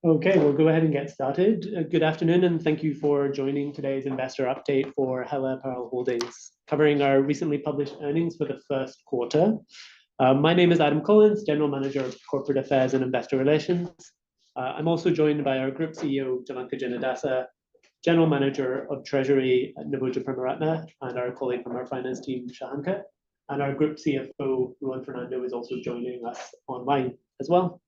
Okay, we'll go ahead and get started. Good afternoon, and thank you for joining today's investor update for Hela Apparel Holdings, covering our recently published earnings for the first quarter. My name is Adam Collins, General Manager of Corporate Affairs and Investor Relations. I'm also joined by our Group CEO, Jalanka Janadasa, General Manager of Treasury, Naboja Pramaratna, and our colleague from our finance team, Shahanka. And our Group CFO, Juan Fernando, is also joining us online as well.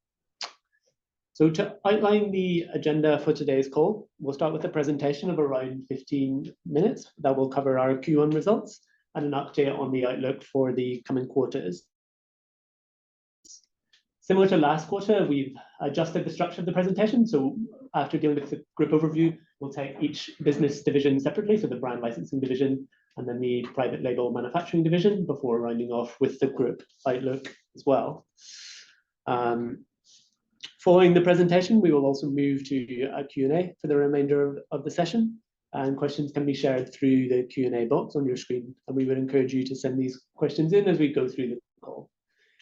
So to outline the agenda for today's call, we'll start with a presentation of around 15 minutes that will cover our Q1 results and an update on the outlook for the coming quarters. Similar to last quarter, we've adjusted the structure of the presentation. So after dealing with the group overview, we'll take each business division separately, so the brand licensing division and then the private label manufacturing division, before rounding off with the group outlook as well. Following the presentation, we will also move to a Q&A for the remainder of the session, and questions can be shared through the Q&A box on your screen, and we would encourage you to send these questions in as we go through the call.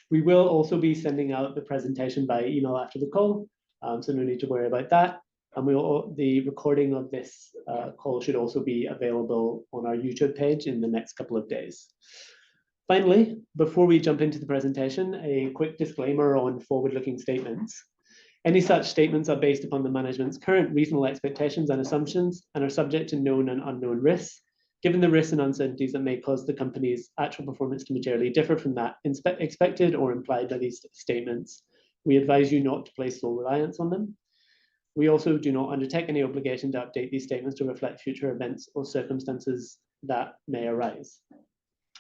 We will also be sending out the presentation by email after the call, so no need to worry about that. And the recording of this call should also be available on our YouTube page in the next couple of days. Finally, before we jump into the presentation, a quick disclaimer on forward-looking statements. Any such statements are based upon the management's current reasonable expectations and assumptions and are subject to known and unknown risks. Given the risks and uncertainties that may cause the company's actual performance to materially differ from that expected or implied by these statements, we advise you not to place full reliance on them. We also do not undertake any obligation to update these statements to reflect future events or circumstances that may arise.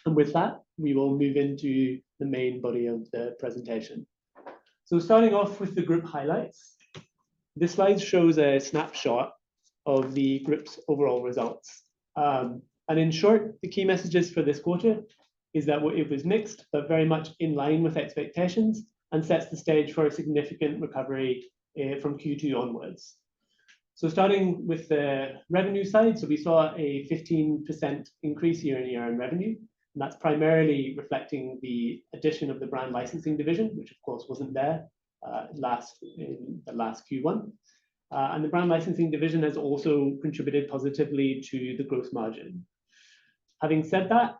And with that, we will move into the main body of the presentation. So starting off with the group highlights, this slide shows a snapshot of the group's overall results. And in short, the key messages for this quarter is that it was mixed, but very much in line with expectations and sets the stage for a significant recovery from Q2 onwards. So starting with the revenue side, so we saw a 15% increase year on year in revenue. And that's primarily reflecting the addition of the brand licensing division, which of course wasn't there in the last Q1. And the brand licensing division has also contributed positively to the gross margin. Having said that,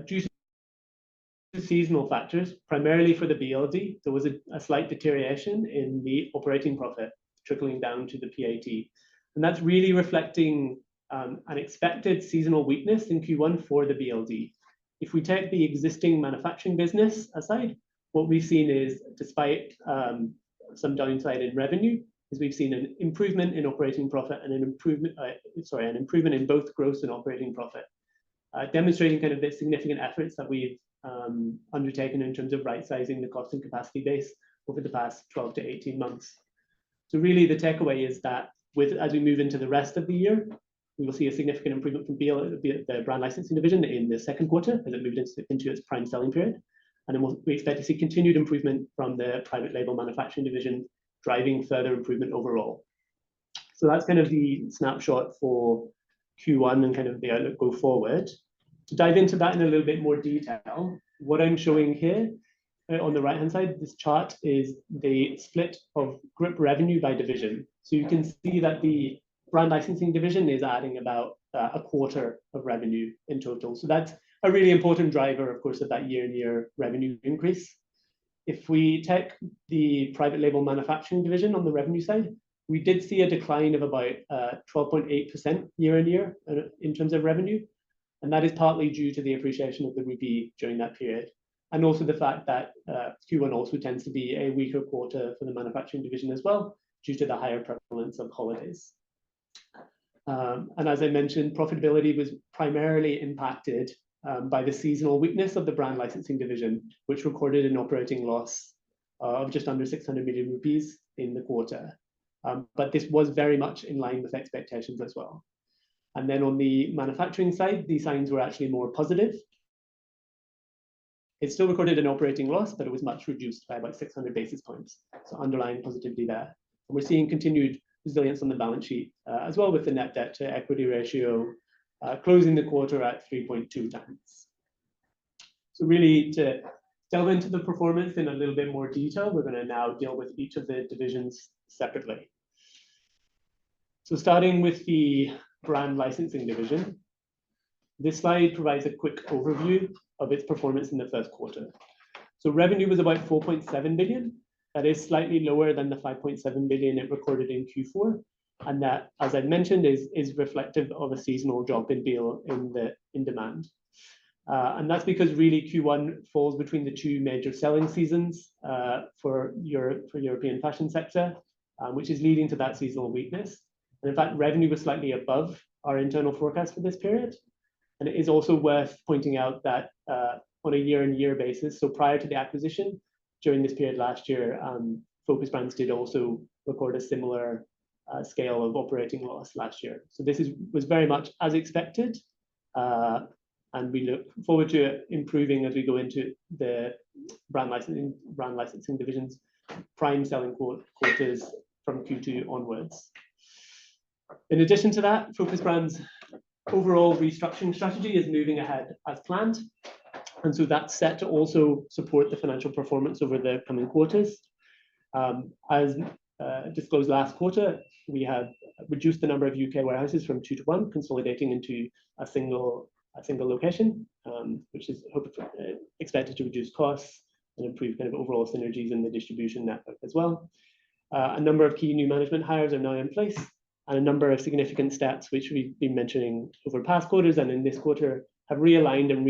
due to seasonal factors, primarily for the BLD, there was a slight deterioration in the operating profit, trickling down to the PAT. And that's really reflecting an expected seasonal weakness in Q1 for the BLD. If we take the existing manufacturing business aside, what we've seen is, despite some downside in revenue, is we've seen an improvement in operating profit and an improvement in both gross and operating profit, demonstrating kind of the significant efforts that we've undertaken in terms of right-sizing the cost and capacity base over the past 12 to 18 months. So really the takeaway is that as we move into the rest of the year, we will see a significant improvement from the brand licensing division in the second quarter as it moved into its prime selling period. And then we expect to see continued improvement from the private label manufacturing division, driving further improvement overall. So that's kind of the snapshot for Q1 and kind of the outlook go forward. To dive into that in a little bit more detail, what I'm showing here on the right-hand side, this chart is the split of group revenue by division. So you can see that the brand licensing division is adding about a quarter of revenue in total. So that's a really important driver, of course, of that year-on-year revenue increase. If we take the private label manufacturing division on the revenue side, we did see a decline of about 12.8% year-on-year in terms of revenue. And that is partly due to the appreciation of the rupee during that period. And also the fact that Q1 also tends to be a weaker quarter for the manufacturing division as well, due to the higher prevalence of holidays. And as I mentioned, profitability was primarily impacted by the seasonal weakness of the brand licensing division, which recorded an operating loss of just under 600 million rupees in the quarter. But this was very much in line with expectations as well. And then on the manufacturing side, the signs were actually more positive. It still recorded an operating loss, but it was much reduced by about 600 basis points. So underlying positivity there. And we're seeing continued resilience on the balance sheet, as well with the net debt to equity ratio closing the quarter at 3.2 times. So really to delve into the performance in a little bit more detail, we're going to now deal with each of the divisions separately. So starting with the brand licensing division, this slide provides a quick overview of its performance in the first quarter. So revenue was about 4.7 billion. That is slightly lower than the 5.7 billion it recorded in Q4. And that, as I mentioned, is reflective of a seasonal drop in demand. And that's because really Q1 falls between the two major selling seasons for European fashion sector, which is leading to that seasonal weakness. And in fact, revenue was slightly above our internal forecast for this period. And it is also worth pointing out that on a year-on-year basis, so prior to the acquisition, during this period last year, Focus Brands did also record a similar scale of operating loss last year. So this was very much as expected. And we look forward to it improving as we go into the brand licensing division's prime selling quarters from Q2 onwards. In addition to that, Focus Brands' overall restructuring strategy is moving ahead as planned. And so that's set to also support the financial performance over the coming quarters. As disclosed last quarter, we have reduced the number of UK warehouses from 2 to 1, consolidating into a single location, which is expected to reduce costs and improve kind of overall synergies in the distribution network as well. A number of key new management hires are now in place, and a number of significant steps, which we've been mentioning over past quarters and in this quarter, have realigned and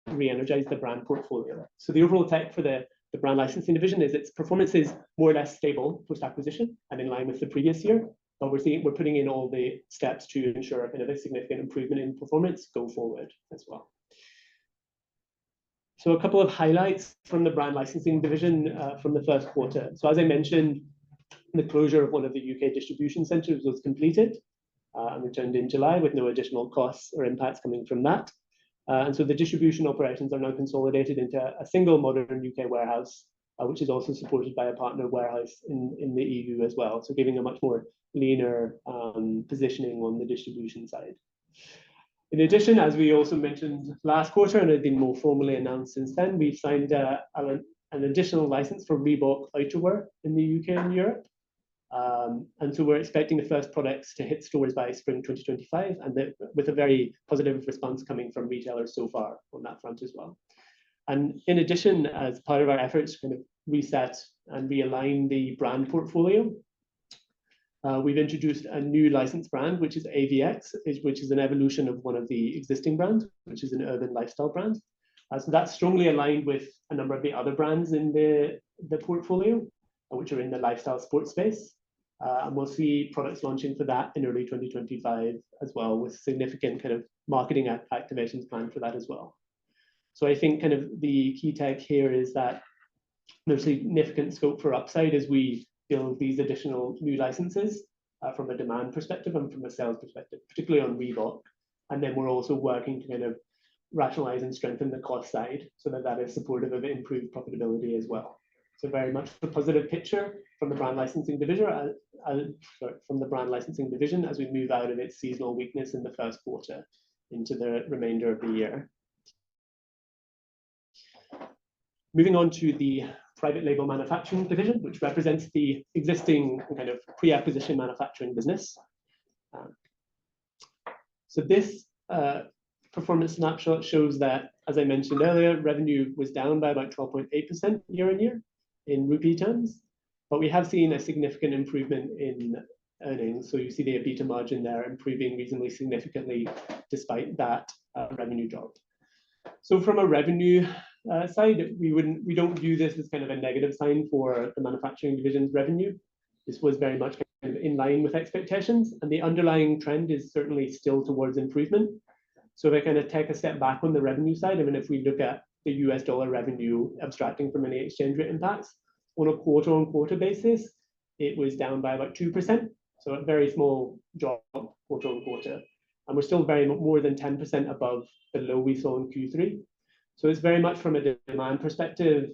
re-energized the brand portfolio. So the overall tech for the brand licensing division is its performance is more or less stable post-acquisition and in line with the previous year. But we're putting in all the steps to ensure kind of a significant improvement in performance go forward as well. So a couple of highlights from the brand licensing division from the first quarter. So as I mentioned, the closure of one of the UK distribution centres was completed and returned in July with no additional costs or impacts coming from that. And so the distribution operations are now consolidated into a single modern UK warehouse, which is also supported by a partner warehouse in the EU as well. So giving a much more leaner positioning on the distribution side. In addition, as we also mentioned last quarter and had been more formally announced since then, we've signed an additional license for Reebok outerwear in the UK and Europe. And so we're expecting the first products to hit stores by spring 2025, and with a very positive response coming from retailers so far on that front as well. And in addition, as part of our efforts to kind of reset and realign the brand portfolio, we've introduced a new licensed brand, which is AVX, which is an evolution of one of the existing brands, which is an urban lifestyle brand. So that's strongly aligned with a number of the other brands in the portfolio, which are in the lifestyle sports space. And we'll see products launching for that in early 2025 as well, with significant kind of marketing activations planned for that as well. So I think kind of the key tech here is that there's significant scope for upside as we build these additional new licenses from a demand perspective and from a sales perspective, particularly on Reebok. And then we're also working to kind of rationalize and strengthen the cost side so that is supportive of improved profitability as well. So very much a positive picture from the brand licensing division, as we move out of its seasonal weakness in the first quarter into the remainder of the year. Moving on to the private label manufacturing division, which represents the existing kind of pre-acquisition manufacturing business. So this performance snapshot shows that, as I mentioned earlier, revenue was down by about 12.8% year on year in rupee terms, but we have seen a significant improvement in earnings. So you see the EBITDA margin there improving reasonably significantly despite that revenue drop. So from a revenue side, we don't view this as kind of a negative sign for the manufacturing division's revenue. This was very much kind of in line with expectations, and the underlying trend is certainly still towards improvement. So if I kind of take a step back on the revenue side, I mean, if we look at the US dollar revenue abstracting from any exchange rate impacts, on a quarter-on-quarter basis, it was down by about 2%. So a very small drop quarter-on-quarter. And we're still very more than 10% above the low we saw in Q3. So it's very much from a demand perspective,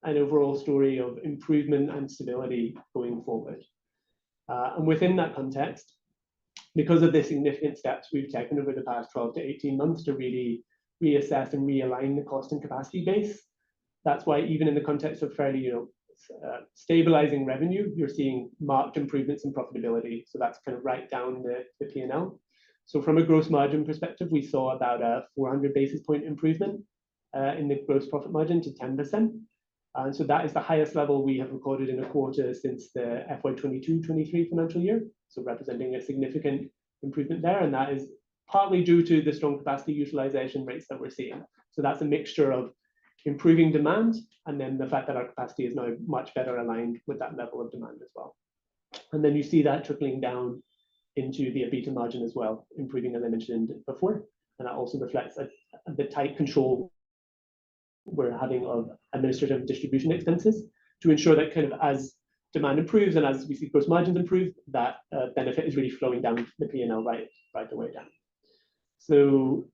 an overall story of improvement and stability going forward. And within that context, because of the significant steps we've taken over the past 12 to 18 months to really reassess and realign the cost and capacity base, that's why even in the context of fairly stabilizing revenue, you're seeing marked improvements in profitability. So that's kind of right down the P&L. So from a gross margin perspective, we saw about a 400 basis point improvement in the gross profit margin to 10%. And so that is the highest level we have recorded in a quarter since the FY 22-23 financial year. So representing a significant improvement there. And that is partly due to the strong capacity utilization rates that we're seeing. So that's a mixture of improving demand and then the fact that our capacity is now much better aligned with that level of demand as well. And then you see that trickling down into the EBITDA margin as well, improving as I mentioned before. And that also reflects the tight control we're having of administrative and distribution expenses to ensure that kind of as demand improves and as we see gross margins improve, that benefit is really flowing down the P&L right the way down. So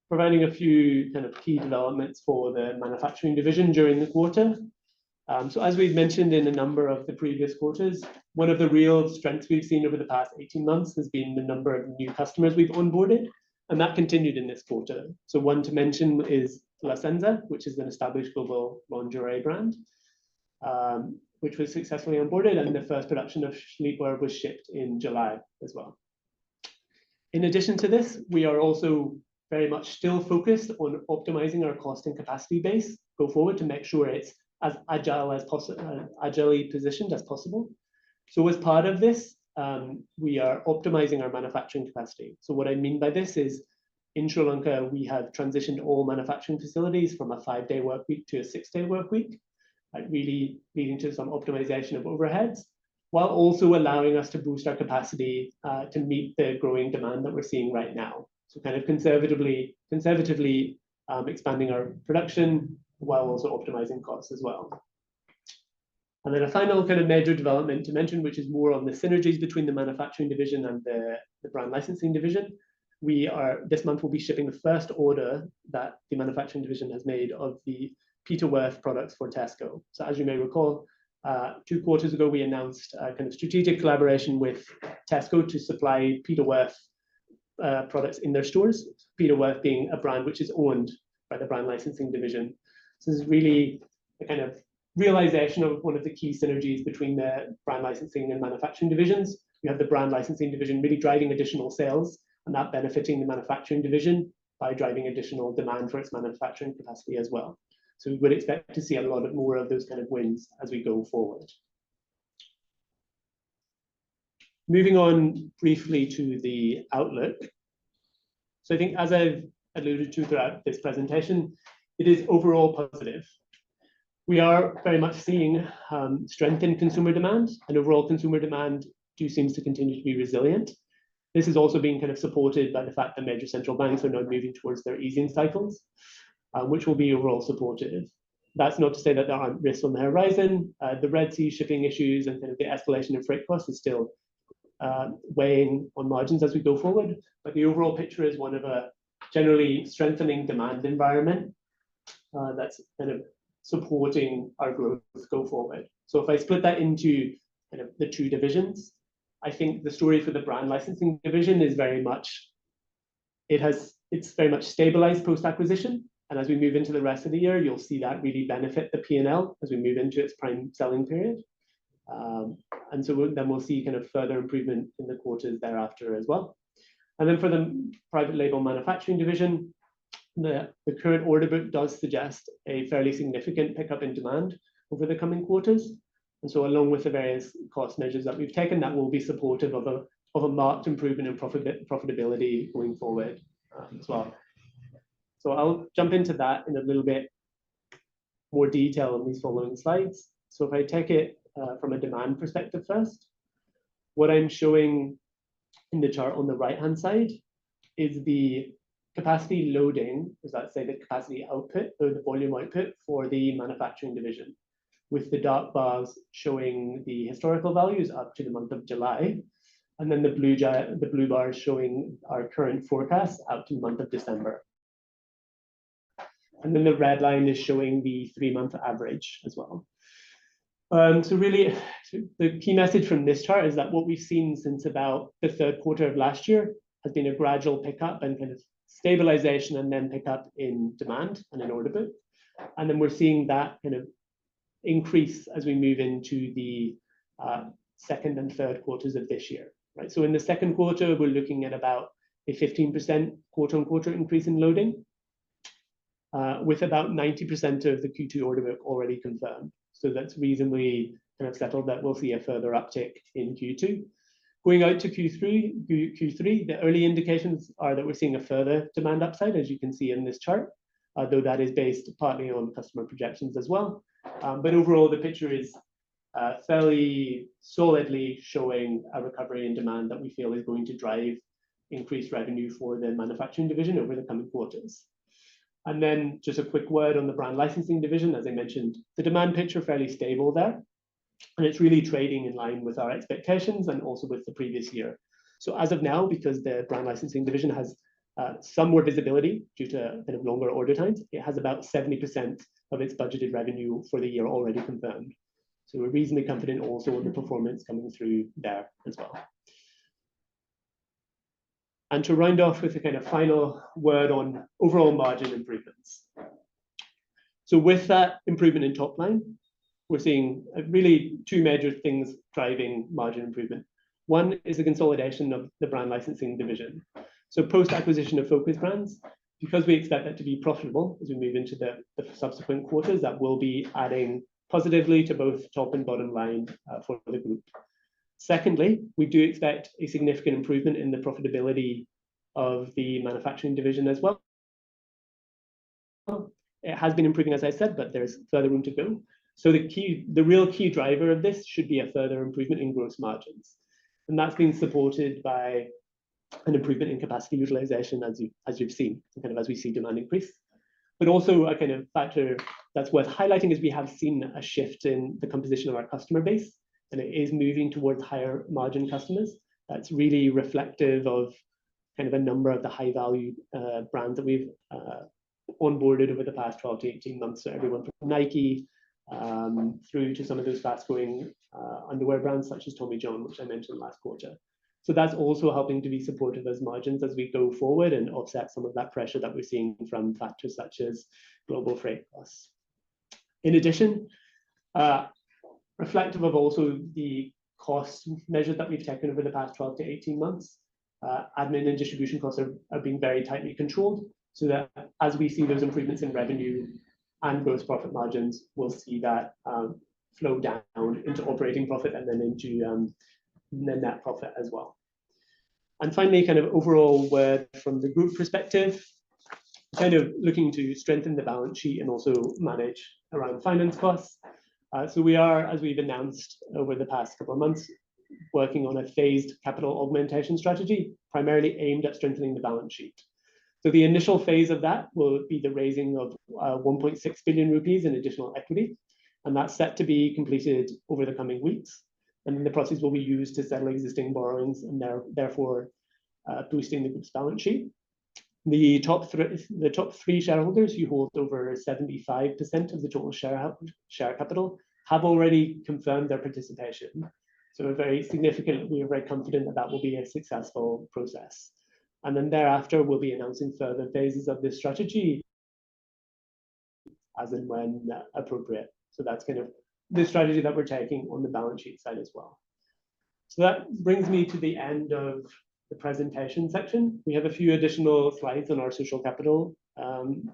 providing a few kind of key developments for the manufacturing division during the quarter. So as we've mentioned in a number of the previous quarters, one of the real strengths we've seen over the past 18 months has been the number of new customers we've onboarded, and that continued in this quarter. So one to mention is La Senza, which is an established global lingerie brand, which was successfully onboarded, and the first production of sleepwear was shipped in July as well. In addition to this, we are also very much still focused on optimizing our cost and capacity base go forward to make sure it's as agile as possible, agilely positioned as possible. So as part of this, we are optimizing our manufacturing capacity. So what I mean by this is in Sri Lanka, we have transitioned all manufacturing facilities from a 5-day work week to a 6-day work week, really leading to some optimization of overheads, while also allowing us to boost our capacity to meet the growing demand that we're seeing right now. So kind of conservatively expanding our production while also optimizing costs as well. And then a final kind of major development to mention, which is more on the synergies between the manufacturing division and the brand licensing division. This month we'll be shipping the first order that the manufacturing division has made of the Peter Worth products for Tesco. So as you may recall, 2 quarters ago, we announced a kind of strategic collaboration with Tesco to supply Peter Worth products in their stores, Peter Worth being a brand which is owned by the brand licensing division. So this is really a kind of realization of one of the key synergies between the brand licensing and manufacturing divisions. We have the brand licensing division really driving additional sales and that benefiting the manufacturing division by driving additional demand for its manufacturing capacity as well. So we would expect to see a lot more of those kind of wins as we go forward. Moving on briefly to the outlook. So I think as I've alluded to throughout this presentation, it is overall positive. We are very much seeing strength in consumer demand, and overall consumer demand seems to continue to be resilient. This is also being kind of supported by the fact that major central banks are now moving towards their easing cycles, which will be overall supportive. That's not to say that there aren't risks on the horizon. The Red Sea shipping issues and kind of the escalation in freight costs is still weighing on margins as we go forward. But the overall picture is one of a generally strengthening demand environment that's kind of supporting our growth go forward. So if I split that into kind of the 2 divisions, I think the story for the brand licensing division is very much, it's very much stabilized post-acquisition. And as we move into the rest of the year, you'll see that really benefit the P&L as we move into its prime selling period. And so then we'll see kind of further improvement in the quarters thereafter as well. And then for the private label manufacturing division, the current order book does suggest a fairly significant pickup in demand over the coming quarters. And so along with the various cost measures that we've taken, that will be supportive of a marked improvement in profitability going forward as well. So I'll jump into that in a little bit more detail in these following slides. So if I take it from a demand perspective first, what I'm showing in the chart on the right-hand side is the capacity loading, as let's say the capacity output or the volume output for the manufacturing division, with the dark bars showing the historical values up to the month of July, and then the blue bars showing our current forecast out to the month of December. And then the red line is showing the 3-month average as well. So really, the key message from this chart is that what we've seen since about the 3rd quarter of last year has been a gradual pickup and kind of stabilization and then pickup in demand and in order book. And then we're seeing that kind of increase as we move into the second and third quarters of this year, right? So in the second quarter, we're looking at about a 15% quarter-on-quarter increase in loading, with about 90% of the Q2 order book already confirmed. So that's reasonably kind of settled that we'll see a further uptick in Q2. Going out to Q3, the early indications are that we're seeing a further demand upside, as you can see in this chart, though that is based partly on customer projections as well. But overall, the picture is fairly solidly showing a recovery in demand that we feel is going to drive increased revenue for the manufacturing division over the coming quarters. And then just a quick word on the brand licensing division. As I mentioned, the demand picture fairly stable there, and it's really trading in line with our expectations and also with the previous year. So as of now, because the brand licensing division has some more visibility due to kind of longer order times, it has about 70% of its budgeted revenue for the year already confirmed. So we're reasonably confident also in the performance coming through there as well. And to round off with a kind of final word on overall margin improvements. So with that improvement in top line, we're seeing really two major things driving margin improvement. One is the consolidation of the brand licensing division. So post-acquisition of Focus Brands, because we expect that to be profitable as we move into the subsequent quarters, that will be adding positively to both top and bottom line for the group. Secondly, we do expect a significant improvement in the profitability of the manufacturing division as well. It has been improving, as I said, but there's further room to go. So the real key driver of this should be a further improvement in gross margins. And that's been supported by an improvement in capacity utilization, as you've seen, kind of as we see demand increase. But also a kind of factor that's worth highlighting is we have seen a shift in the composition of our customer base, and it is moving towards higher margin customers. That's really reflective of kind of a number of the high value brands that we've onboarded over the past 12 to 18 months. So everyone from Nike through to some of those fast growing underwear brands such as Tommy John, which I mentioned last quarter. So that's also helping to be supportive as margins as we go forward and offset some of that pressure that we're seeing from factors such as global freight costs. In addition, reflective of also the cost measures that we've taken over the past 12 to 18 months, admin and distribution costs are being very tightly controlled, so that as we see those improvements in revenue and gross profit margins, we'll see that flow down into operating profit and then into the net profit as well. And finally, kind of overall word from the group perspective, kind of looking to strengthen the balance sheet and also manage around finance costs. So we are, as we've announced over the past couple of months, working on a phased capital augmentation strategy, primarily aimed at strengthening the balance sheet. So the initial phase of that will be the raising of 1.6 billion rupees in additional equity, and that's set to be completed over the coming weeks. And then the process will be used to settle existing borrowings and therefore boosting the group's balance sheet. The top three shareholders who hold over 75% of the total share capital have already confirmed their participation. So we're very confident that that will be a successful process. And then thereafter, we'll be announcing further phases of this strategy as and when appropriate. So that's kind of the strategy that we're taking on the balance sheet side as well. So that brings me to the end of the presentation section. We have a few additional slides on our social capital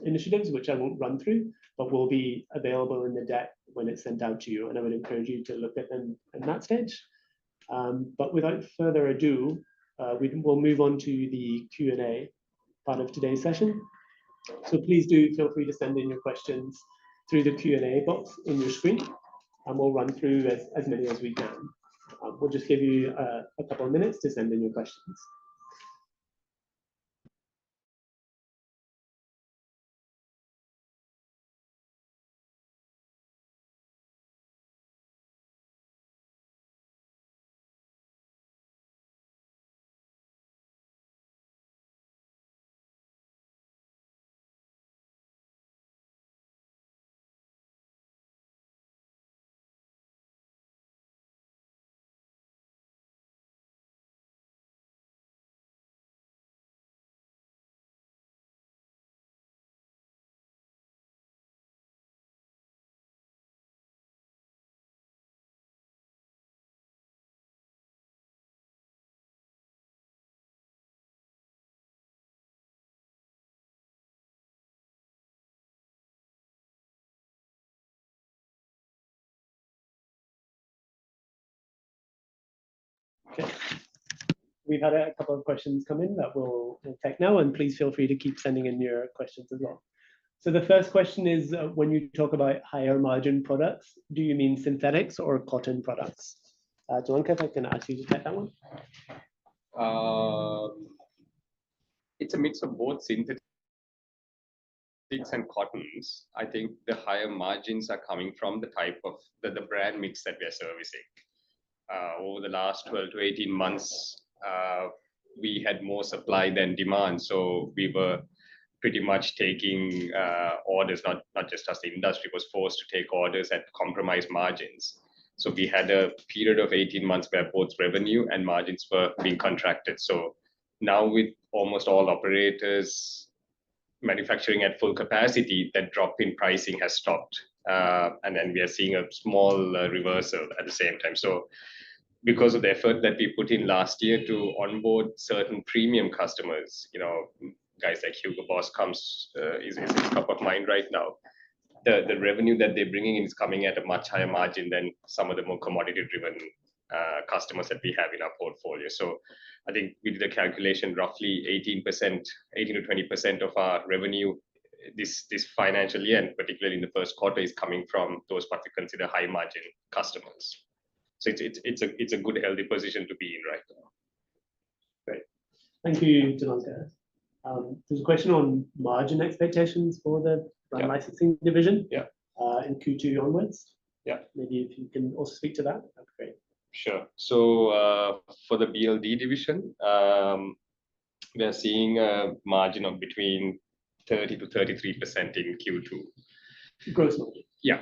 initiatives, which I won't run through, but will be available in the deck when it's sent out to you. And I would encourage you to look at them in that stage. But without further ado, we'll move on to the Q&A part of today's session. So please do feel free to send in your questions through the Q&A box in your screen, and we'll run through as many as we can. We'll just give you a couple of minutes to send in your questions. Okay. We've had a couple of questions come in that we'll take now, and please feel free to keep sending in your questions as well. So the first question is, when you talk about higher margin products, do you mean synthetics or cotton products? Jalanka, if I can ask you to take that one. It's a mix of both synthetics and cottons. I think the higher margins are coming from the type of the brand mix that we are servicing. Over the last 12 to 18 months, we had more supply than demand. So we were pretty much taking orders, not just us, the industry was forced to take orders at compromised margins. So we had a period of 18 months where both revenue and margins were being contracted. So now with almost all operators manufacturing at full capacity, that drop in pricing has stopped. And then we are seeing a small reversal at the same time. So because of the effort that we put in last year to onboard certain premium customers, guys like Hugo Boss is top of mind right now. The revenue that they're bringing in is coming at a much higher margin than some of the more commodity-driven customers that we have in our portfolio. So I think we did a calculation, roughly 18 to 20% of our revenue this financial year, and particularly in the first quarter, is coming from those what we consider high margin customers. So it's a good, healthy position to be in right now. Great. Thank you, Jalanka. There's a question on margin expectations for the brand licensing division in Q2 onwards. Yeah. Maybe if you can also speak to that, that'd be great. Sure. So for the BLD division, we are seeing a margin of between 30 to 33% in Q2. Gross margin. Yeah.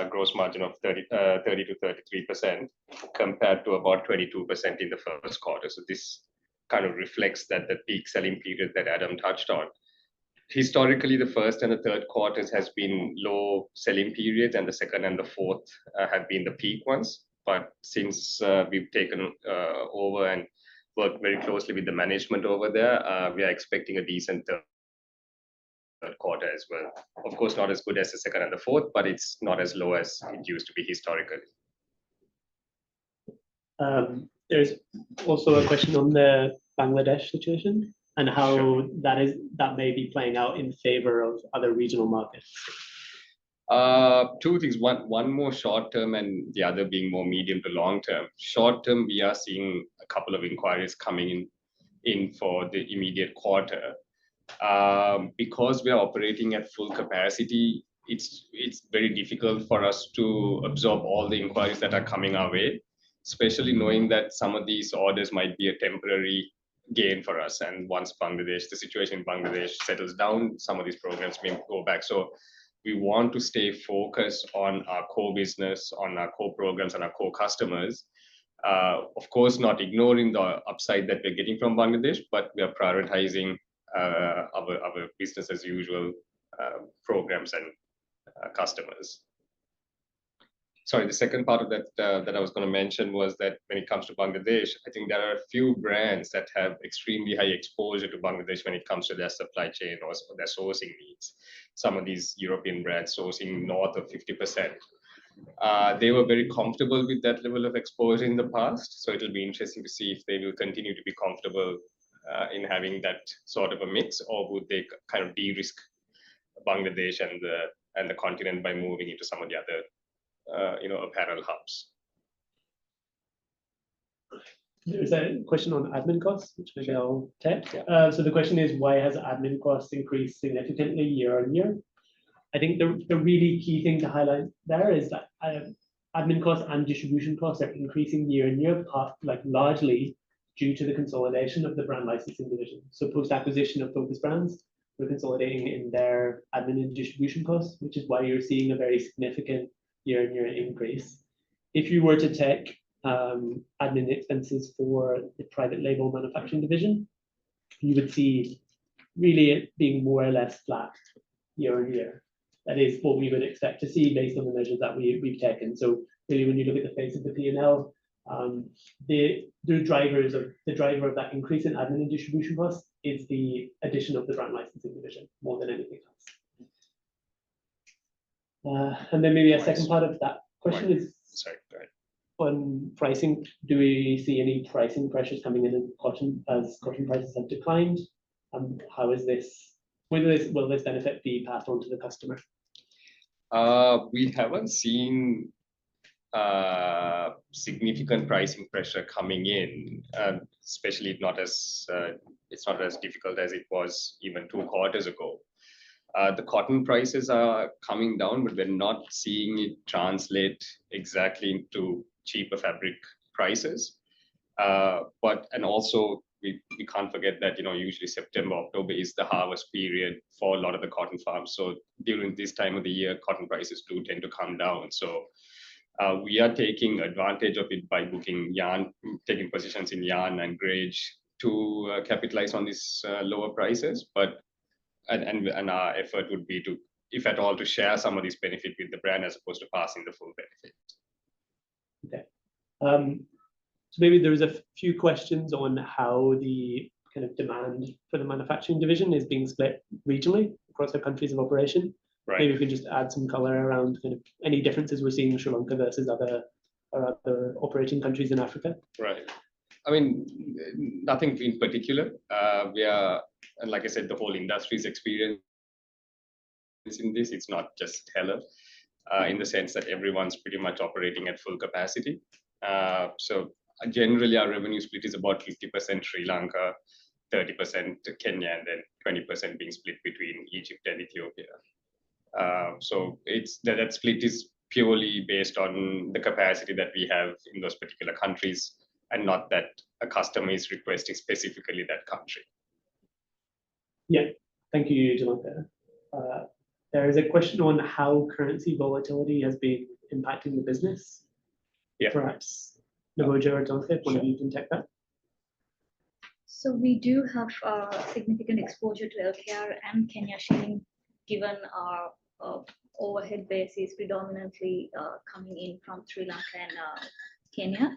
Gross margin of 30 to 33% compared to about 22% in the first quarter. So this kind of reflects that the peak selling period that Adam touched on. Historically, the first and the third quarters has been low selling periods, and the second and the fourth have been the peak ones. But since we've taken over and worked very closely with the management over there, we are expecting a decent third quarter as well. Of course, not as good as the second and the fourth, but it's not as low as it used to be historically. There's also a question on the Bangladesh situation and how that may be playing out in favor of other regional markets. Two things, one more short term and the other being more medium to long term. Short term, we are seeing a couple of inquiries coming in for the immediate quarter. Because we are operating at full capacity, it's very difficult for us to absorb all the inquiries that are coming our way, especially knowing that some of these orders might be a temporary gain for us. And once the situation in Bangladesh settles down, some of these programs may go back. So we want to stay focused on our core business, on our core programs and our core customers. Of course, not ignoring the upside that we're getting from Bangladesh, but we are prioritizing our business as usual programs and customers. Sorry, the second part of that that I was going to mention was that when it comes to Bangladesh, I think there are a few brands that have extremely high exposure to Bangladesh when it comes to their supply chain or their sourcing needs. Some of these European brands sourcing north of 50%. They were very comfortable with that level of exposure in the past. So it'll be interesting to see if they will continue to be comfortable in having that sort of a mix, or would they kind of de-risk Bangladesh and the continent by moving into some of the other apparel hubs. There's a question on admin costs, which maybe I'll take. So the question is, why has admin costs increased significantly year on year? I think the really key thing to highlight there is that admin costs and distribution costs are increasing year on year, largely due to the consolidation of the brand licensing division. So post-acquisition of Focus Brands, we're consolidating in their admin and distribution costs, which is why you're seeing a very significant year-on-year increase. If you were to take admin expenses for the private label manufacturing division, you would see really it being more or less flat year-on-year. That is what we would expect to see based on the measures that we've taken. So really, when you look at the face of the P&L, the driver of that increase in admin and distribution costs is the addition of the brand licensing division more than anything else. And then maybe a second part of that question is... Sorry, go ahead. on pricing, do we see any pricing pressures coming in cotton as cotton prices have declined? How is this? Will this benefit be passed on to the customer? We haven't seen significant pricing pressure coming in, especially not as it's not as difficult as it was even 2 quarters ago. The cotton prices are coming down, but we're not seeing it translate exactly into cheaper fabric prices. And also we can't forget that usually September, October is the harvest period for a lot of the cotton farms. So during this time of the year, cotton prices do tend to come down. So we are taking advantage of it by booking yarn, taking positions in yarn and grage to capitalize on these lower prices. But and our effort would be to, if at all, to share some of this benefit with the brand as opposed to passing the full benefit. Okay. So maybe there's a few questions on how the kind of demand for the manufacturing division is being split regionally across the countries of operation. Right. Maybe we can just add some color around kind of any differences we're seeing in Sri Lanka versus other operating countries in Africa. Right. I mean, nothing in particular. We are, and like I said, the whole industry's experience in this. It's not just Hela, in the sense that everyone's pretty much operating at full capacity. So generally, our revenue split is about 50% Sri Lanka, 30% Kenya, and then 20% being split between Egypt and Ethiopia. So that split is purely based on the capacity that we have in those particular countries, and not that a customer is requesting specifically that country. Yeah, thank you, Jalanka. There is a question on how currency volatility has been impacting the business. Yeah. Perhaps Naboja or Jalanka, one of you can take that. So we do have significant exposure to LKR and Kenya shilling, given our overhead base is predominantly coming in from Sri Lanka and Kenya.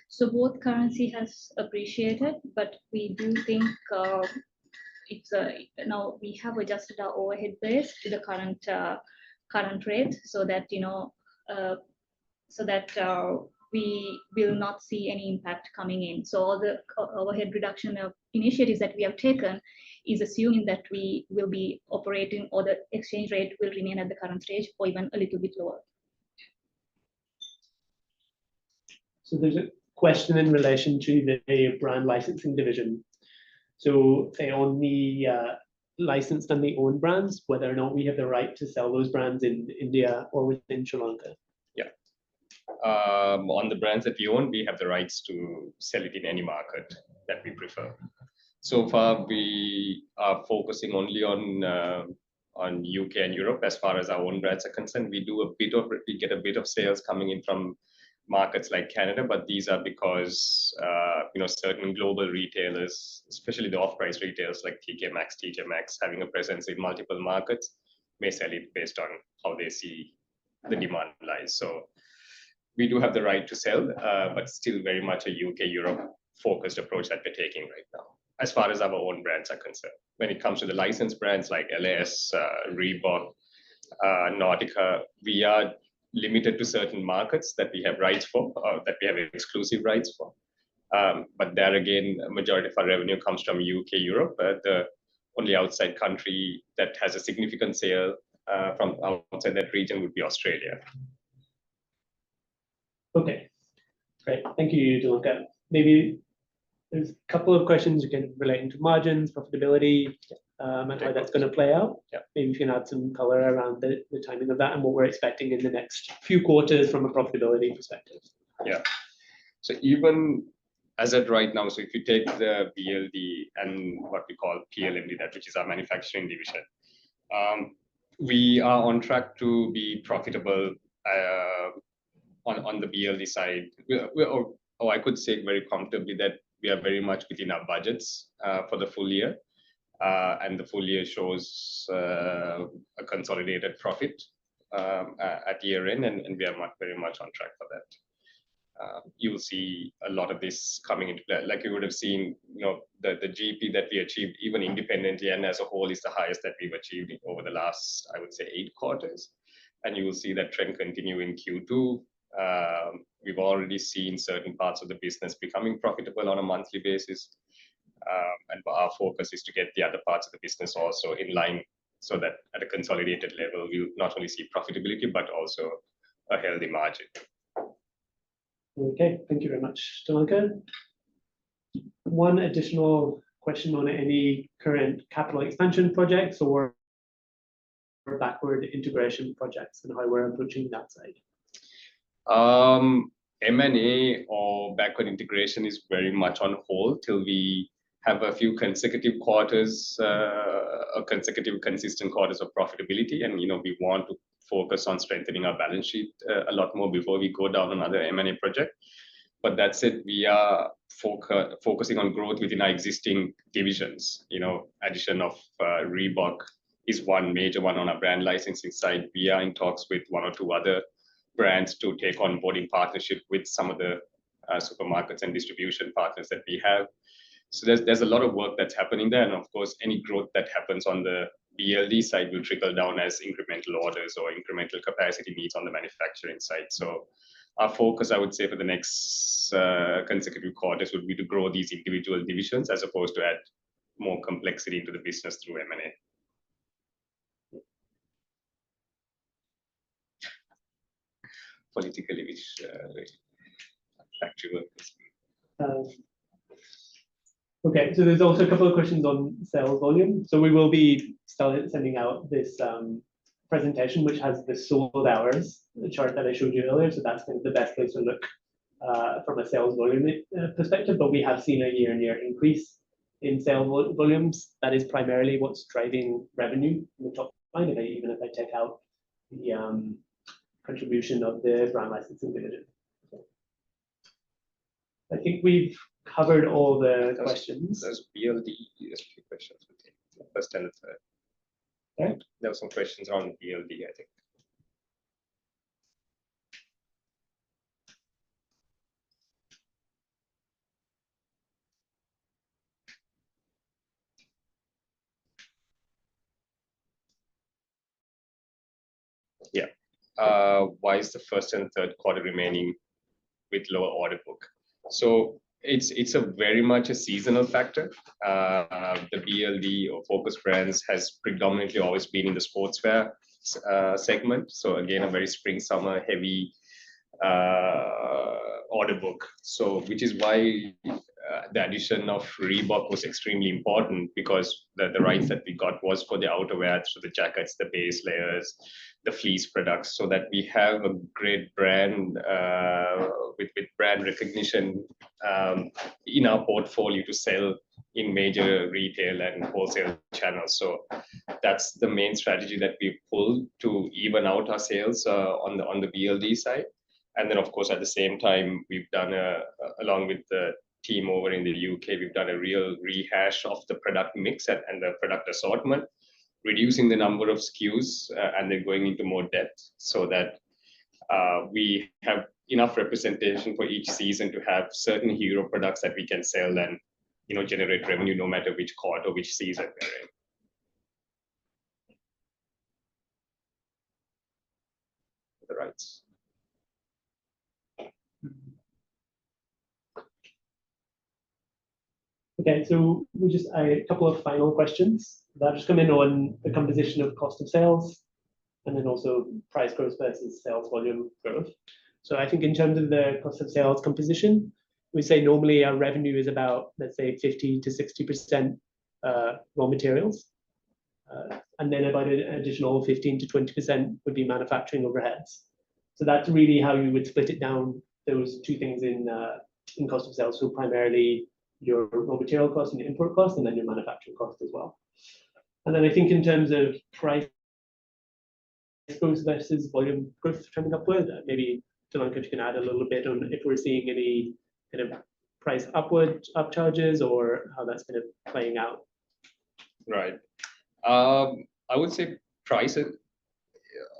So both currency has appreciated, but we do think now we have adjusted our overhead base to the current rate, so that we will not see any impact coming in. So all the overhead reduction initiatives that we have taken is assuming that we will be operating, or the exchange rate will remain at the current stage or even a little bit lower. So there's a question in relation to the brand licensing division. So say on the licensed and the owned brands, whether or not we have the right to sell those brands in India or within Sri Lanka. Yeah. On the brands that we own, we have the rights to sell it in any market that we prefer. So far, we are focusing only on UK and Europe as far as our own brands are concerned. We get a bit of sales coming in from markets like Canada, but these are because certain global retailers, especially the off-price retailers like TK Maxx, TJ Maxx, having a presence in multiple markets, may sell it based on how they see the demand lies. So we do have the right to sell, but still very much a UK-Europe focused approach that we're taking right now, as far as our own brands are concerned. When it comes to the licensed brands like LS, Reebok, Nautica, we are limited to certain markets that we have rights for, that we have exclusive rights for. But there again, a majority of our revenue comes from UK, Europe. The only outside country that has a significant sale from outside that region would be Australia. Okay, great. Thank you, Jalanka. Maybe there's a couple of questions relating to margins, profitability, and how that's going to play out. Yeah. Maybe you can add some color around the timing of that and what we're expecting in the next few quarters from a profitability perspective. Yeah. So even as at right now, so if you take the BLD and what we call PLMD, that which is our manufacturing division, we are on track to be profitable on the BLD side. I could say very comfortably that we are very much within our budgets for the full year. And the full year shows a consolidated profit at year end, and we are very much on track for that. You will see a lot of this coming into play. Like you would have seen, the GP that we achieved, even independently and as a whole, is the highest that we've achieved over the last, I would say, 8 quarters. And you will see that trend continue in Q2. We've already seen certain parts of the business becoming profitable on a monthly basis. And our focus is to get the other parts of the business also in line so that at a consolidated level, we'll not only see profitability, but also a healthy margin. Okay, thank you very much, Talanka. One additional question on any current capital expansion projects or backward integration projects and how we're approaching that side. M&A or backward integration is very much on hold till we have a few consecutive quarters, consistent quarters of profitability, and we want to focus on strengthening our balance sheet a lot more before we go down another M&A project. But that said, we are focusing on growth within our existing divisions. Addition of Reebok is one major one on our brand licensing side. We are in talks with one or two other brands to take on board in partnership with some of the supermarkets and distribution partners that we have. So there's a lot of work that's happening there, and of course, any growth that happens on the BLD side will trickle down as incremental orders or incremental capacity needs on the manufacturing side. So our focus, I would say, for the next consecutive quarters would be to grow these individual divisions as opposed to add more complexity into the business through M&A. Politically, which factory workers. Okay, so there's also a couple of questions on sales volume. So we will be sending out this presentation, which has the sold hours, the chart that I showed you earlier. So that's kind of the best place to look from a sales volume perspective. But we have seen a year-on-year increase in sales volumes. That is primarily what's driving revenue in the top line, even if I take out the contribution of the brand licensing division. I think we've covered all the questions. There's BLD, there's a few questions. First and the third. Okay. There were some questions on BLD, I think. Yeah. Why is the first and third quarter remaining with lower order book? So it's a very much a seasonal factor. The BLD or focus brands has predominantly always been in the sportswear segment. So again, a very spring summer heavy order book. So which is why the addition of Reebok was extremely important, because the rights that we got was for the outerwear, so the jackets, the base layers, the fleece products, so that we have a great brand with brand recognition in our portfolio to sell in major retail and wholesale channels. So that's the main strategy that we pulled to even out our sales on the BLD side. And then, of course, at the same time, we've done along with the team over in the UK, we've done a real rehash of the product mix and the product assortment, reducing the number of SKUs and then going into more depth, so that we have enough representation for each season to have certain hero products that we can sell and generate revenue no matter which quarter or which season we're in. The rights. Okay, so we just a couple of final questions that just come in on the composition of cost of sales, and then also price growth versus sales volume growth. So I think in terms of the cost of sales composition, we say normally our revenue is about, let's say, 50 to 60% raw materials, and then about an additional 15 to 20% would be manufacturing overheads. So that's really how you would split it down, those two things in cost of sales. So primarily your raw material cost and your import cost, and then your manufacturing cost as well. And then I think in terms of price growth versus volume growth trending upward, maybe Talanka, you can add a little bit on if we're seeing any kind of price upcharges or how that's kind of playing out. Right. I would say price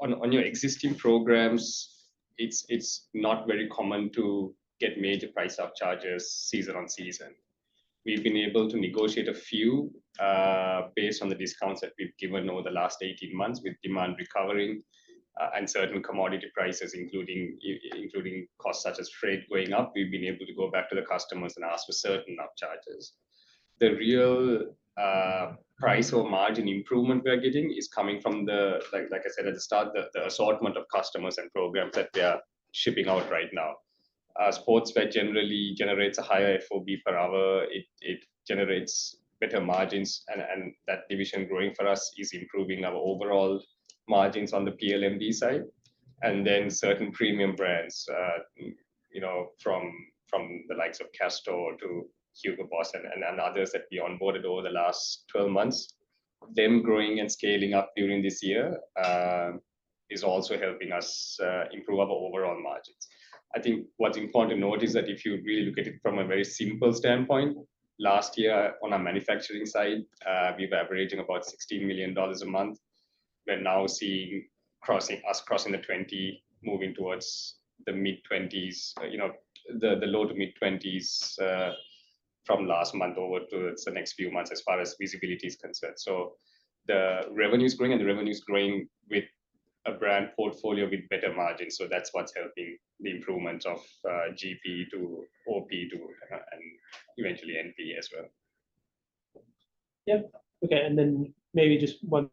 on your existing programs, it's not very common to get major price upcharges season on season. We've been able to negotiate a few based on the discounts that we've given over the last 18 months with demand recovering. and certain commodity prices, including costs such as freight going up, we've been able to go back to the customers and ask for certain upcharges. The real price or margin improvement we're getting is coming from the, like I said at the start, the assortment of customers and programs that we are shipping out right now. Sportswear generally generates a higher FOB per hour. It generates better margins, and that division growing for us is improving our overall margins on the PLMD side. And then certain premium brands, from the likes of Castor to Hugo Boss and others that we onboarded over the last 12 months, them growing and scaling up during this year is also helping us improve our overall margins. I think what's important to note is that if you really look at it from a very simple standpoint, last year on our manufacturing side, we were averaging about $16 million a month. We're now seeing crossing the 20, moving towards the mid 20s, the low to mid 20s from last month over to the next few months as far as visibility is concerned. So the revenue is growing, and the revenue is growing with a brand portfolio with better margins. So that's what's helping the improvement of GP to OP to and eventually NP as well. Yeah. Okay. And then maybe just one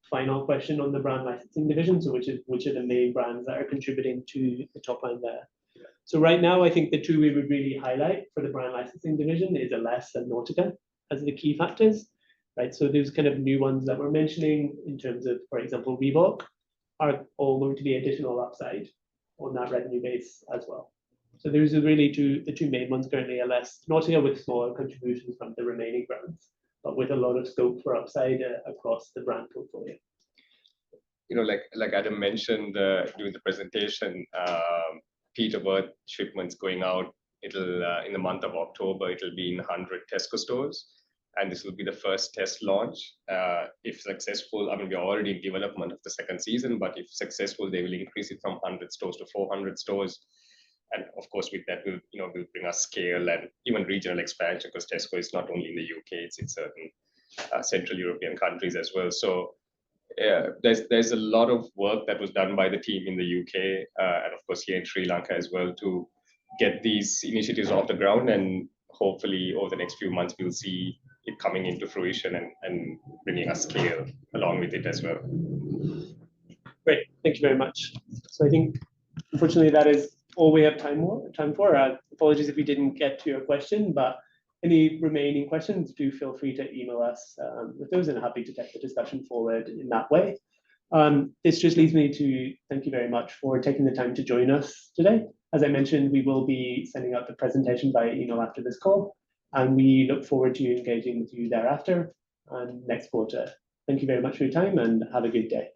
final question on the brand licensing division. So which are the main brands that are contributing to the top line there? Yeah. So right now, I think the two we would really highlight for the brand licensing division is Hela and Nautica as the key factors. Right, so those kind of new ones that we're mentioning in terms of, for example, Reebok, are all going to be additional upside on that revenue base as well. So those are really the two main ones currently, Hela, Nautica with smaller contributions from the remaining brands, but with a lot of scope for upside across the brand portfolio. Like Adam mentioned during the presentation, Peterworth shipments going out. It'll in the month of October, it'll be in 100 Tesco stores. And this will be the first test launch. If successful, I mean, we're already in development of the second season, but if successful, they will increase it from 100 stores to 400 stores. And of course, with that, will bring us scale and even regional expansion, because Tesco is not only in the UK, it's in certain Central European countries as well. So there's a lot of work that was done by the team in the UK and of course here in Sri Lanka as well to get these initiatives off the ground. And hopefully over the next few months, we'll see it coming into fruition and bringing us scale along with it as well. Great, thank you very much. So I think, unfortunately, that is all we have time for. Apologies if we didn't get to your question, but any remaining questions, do feel free to email us with those, and happy to take the discussion forward in that way. This just leads me to thank you very much for taking the time to join us today. As I mentioned, we will be sending out the presentation via email after this call, and we look forward to engaging with you thereafter and next quarter. Thank you very much for your time, and have a good day.